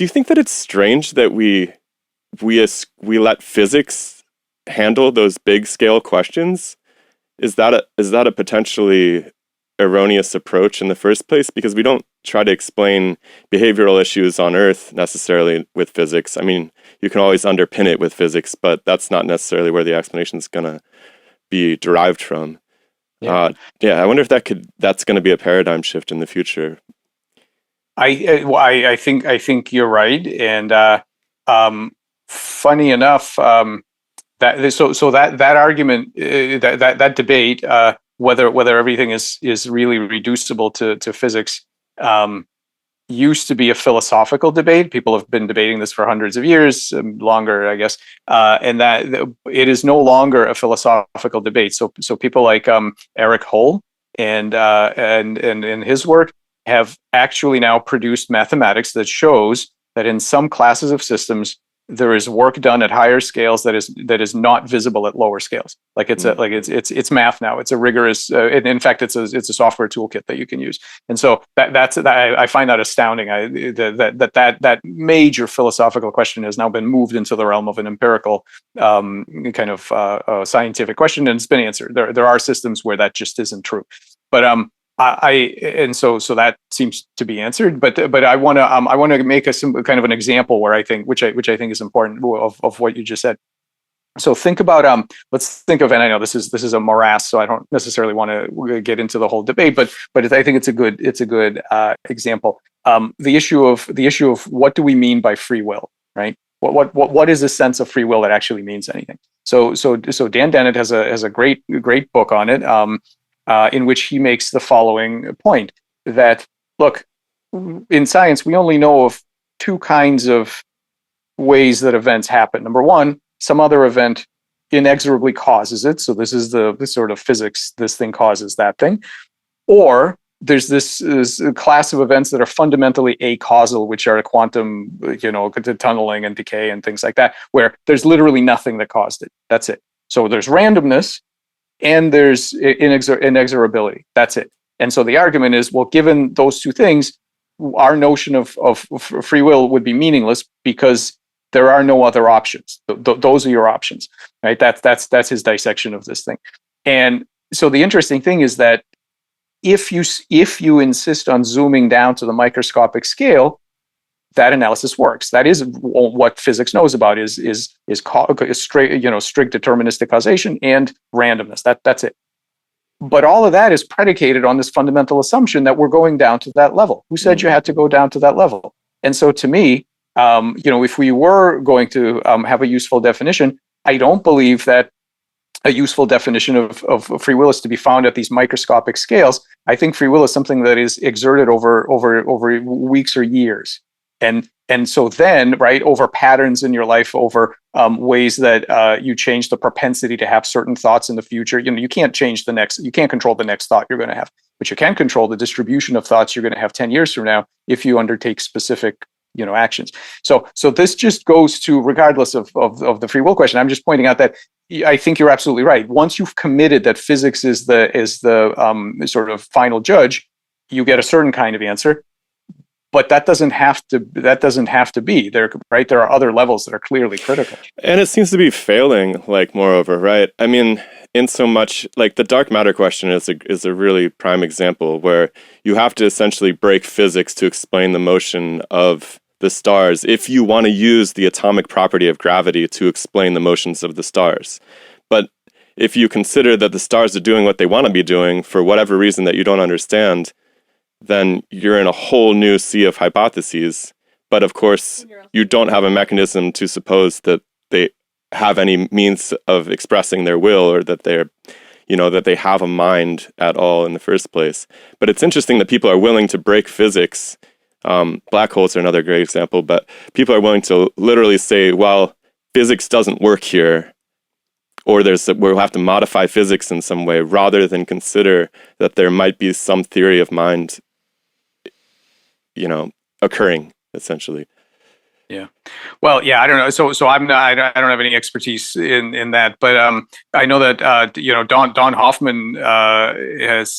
do you think that it's strange that we let physics handle those big scale questions? Is that a potentially erroneous approach in the first place? Because we don't try to explain behavioral issues on Earth necessarily with physics. I mean, you can always underpin it with physics, but that's not necessarily where the explanation is going to be derived from. Yeah. Yeah, I wonder if that's going to be a paradigm shift in the future. I think you're right, and funny enough, that argument, that debate, whether everything is really reducible to physics, um, used to be a philosophical debate. People have been debating this for hundreds of years, longer, I guess, and that it is no longer a philosophical debate. So people like Eric Hull and his work have actually now produced mathematics that shows that in some classes of systems there is work done at higher scales that is not visible at lower scales. Like it's math now. It's a rigorous. In fact, it's a software toolkit that you can use. And so I find that astounding. That major philosophical question has now been moved into the realm of an empirical kind of scientific question, and it's been answered. There are systems where that just isn't true, but so that seems to be answered, but I want to make a kind of an example where I think which I think is important of what you just said. So think about let's think of, and I know this is a morass, so I don't necessarily want to get into the whole debate, but I think it's a good example. The issue of what do we mean by free will, right? What is the sense of free will that actually means anything? So Dan Dennett has a great book on it. In which he makes the following point, that, look, in science, we only know of two kinds of ways that events happen. Number one, some other event inexorably causes it. So this is the sort of physics, this thing causes that thing. Or there's this class of events that are fundamentally acausal, which are quantum, tunneling and decay and things like that, where there's literally nothing that caused it. That's it. So there's randomness, and there's inexorability. That's it. And so the argument is, well, given those two things, our notion of free will would be meaningless because there are no other options. Those are your options, right? That's his dissection of this thing. And so the interesting thing is that if you insist on zooming down to the microscopic scale, that analysis works. That is what physics knows about is strict deterministic causation and randomness. That's it. But all of that is predicated on this fundamental assumption that we're going down to that level. Who said you had to go down to that level? And so to me, if we were going to have a useful definition, I don't believe that a useful definition of free will is to be found at these microscopic scales. I think free will is something that is exerted over weeks or years. And so then, right, over patterns in your life, over ways that you change the propensity to have certain thoughts in the future. You can't control the next thought you're going to have, but you can control the distribution of thoughts you're going to have 10 years from now if you undertake specific, actions. So this just goes to, regardless of the free will question, I'm just pointing out that I think you're absolutely right. Once you've committed that physics is the sort of final judge, you get a certain kind of answer. But that doesn't have to be there, right? There are other levels that are clearly critical. And it seems to be failing, moreover, right? I mean, in so much, the dark matter question is a really prime example where you have to essentially break physics to explain the motion of the stars if you want to use the atomic property of gravity to explain the motions of the stars. But if you consider that the stars are doing what they want to be doing for whatever reason that you don't understand, then you're in a whole new sea of hypotheses. But of course, you don't have a mechanism to suppose that they have any means of expressing their will, or that that they have a mind at all in the first place. But it's interesting that people are willing to break physics. Black holes are another great example, but people are willing to literally say, well, physics doesn't work here, or we'll have to modify physics in some way, rather than consider that there might be some theory of mind occurring, essentially. Yeah. Well, yeah, I don't know. So I'm not. I don't have any expertise in that, but I know that Don Hoffman has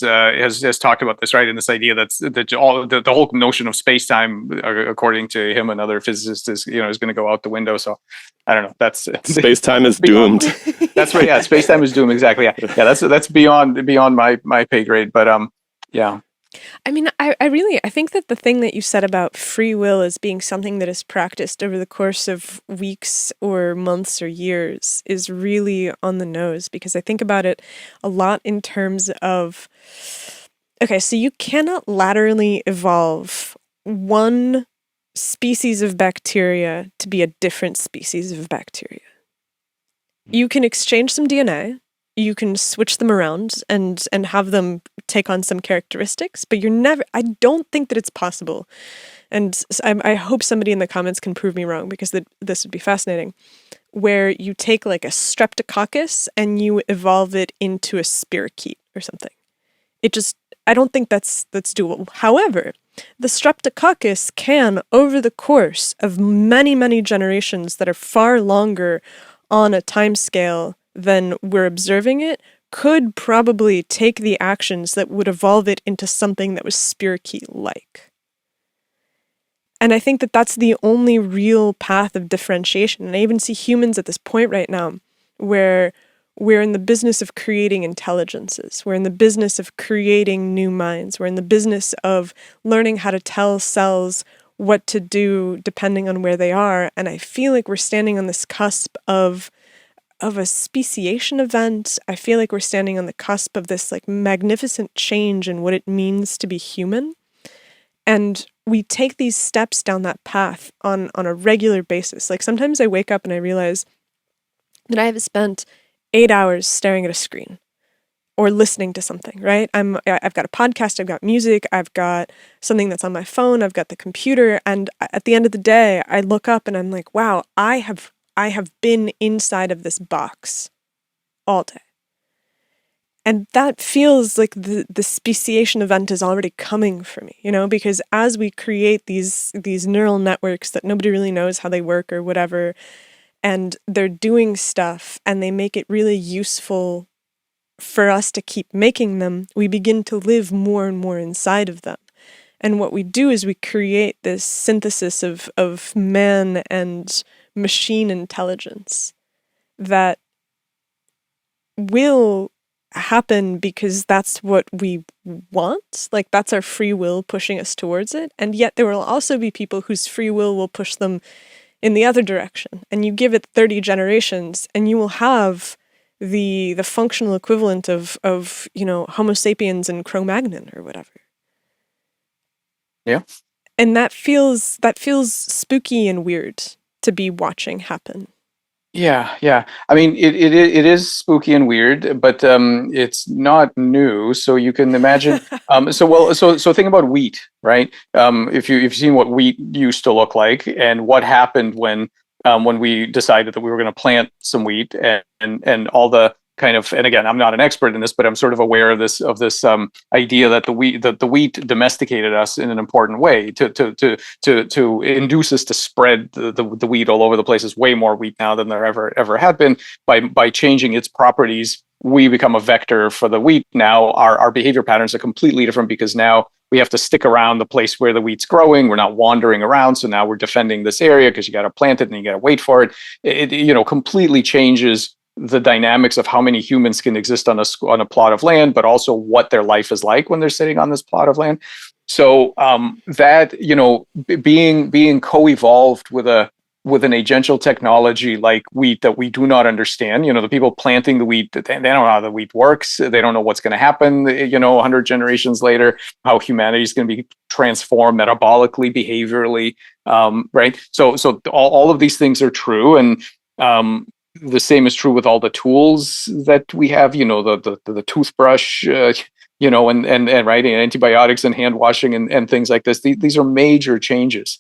talked about this, right? And this idea that all the whole notion of space time, according to him and other physicists, is going to go out the window. So I don't know. That's Space time that's is beyond. doomed. That's right. Yeah, space time is doomed. Exactly. Yeah. Yeah. That's beyond my pay grade. But yeah. I mean, I think that the thing that you said about free will as being something that is practiced over the course of weeks or months or years is really on the nose, because I think about it a lot in terms of, okay, so you cannot laterally evolve one species of bacteria to be a different species of bacteria. You can exchange some DNA, you can switch them around and have them take on some characteristics, but I don't think that it's possible. And I hope somebody in the comments can prove me wrong, because this would be fascinating, where you take like a streptococcus and you evolve it into a spirochete or something. I don't think that's doable. However, the streptococcus can, over the course of many, many generations that are far longer on a time scale than we're observing it, could probably take the actions that would evolve it into something that was spirochete-like. And I think that that's the only real path of differentiation. And I even see humans at this point right now where we're in the business of creating intelligences. We're in the business of creating new minds. We're in the business of learning how to tell cells what to do depending on where they are. And I feel like we're standing on this cusp of a speciation event. I feel like we're standing on the cusp of this like magnificent change in what it means to be human. And we take these steps down that path on a regular basis. Like sometimes I wake up and I realize that I have spent 8 hours staring at a screen or listening to something, right? I've got a podcast, I've got music, I've got something that's on my phone, I've got the computer, and at the end of the day, I look up and I'm like, wow, I have been inside of this box all day. And that feels like the speciation event is already coming for me, because as we create these neural networks that nobody really knows how they work or whatever, and they're doing stuff and they make it really useful for us to keep making them, we begin to live more and more inside of them. And what we do is we create this synthesis of man and machine intelligence that will happen because that's what we want. Like that's our free will pushing us towards it. And yet there will also be people whose free will push them in the other direction. And you give it 30 generations and you will have the functional equivalent of Homo sapiens and Cro-Magnon or whatever. Yeah. And that feels spooky and weird to be watching happen. Yeah. I mean, it is spooky and weird, but it's not new. So you can imagine. So think about wheat, right? If you've seen what wheat used to look like, and what happened when we decided that we were going to plant some wheat, and all the kind of, and again, I'm not an expert in this, but I'm sort of aware of this idea that the wheat domesticated us in an important way to induce us to spread the wheat all over the place. There's way more wheat now than there ever had been. By changing its properties, we become a vector for the wheat. Now our behavior patterns are completely different, because now we have to stick around the place where the wheat's growing. We're not wandering around. So now we're defending this area because you got to plant it and you got to wait for it. It completely changes the dynamics of how many humans can exist on a plot of land, but also what their life is like when they're sitting on this plot of land. So that being co-evolved with an agential technology like wheat that we do not understand. The people planting the wheat, they don't know how the wheat works. They don't know what's going to happen, 100 generations later, how humanity is going to be transformed metabolically, behaviorally, right? So all of these things are true. And the same is true with all the tools that we have, the toothbrush, and right, and antibiotics and hand washing and things like this. These are major changes.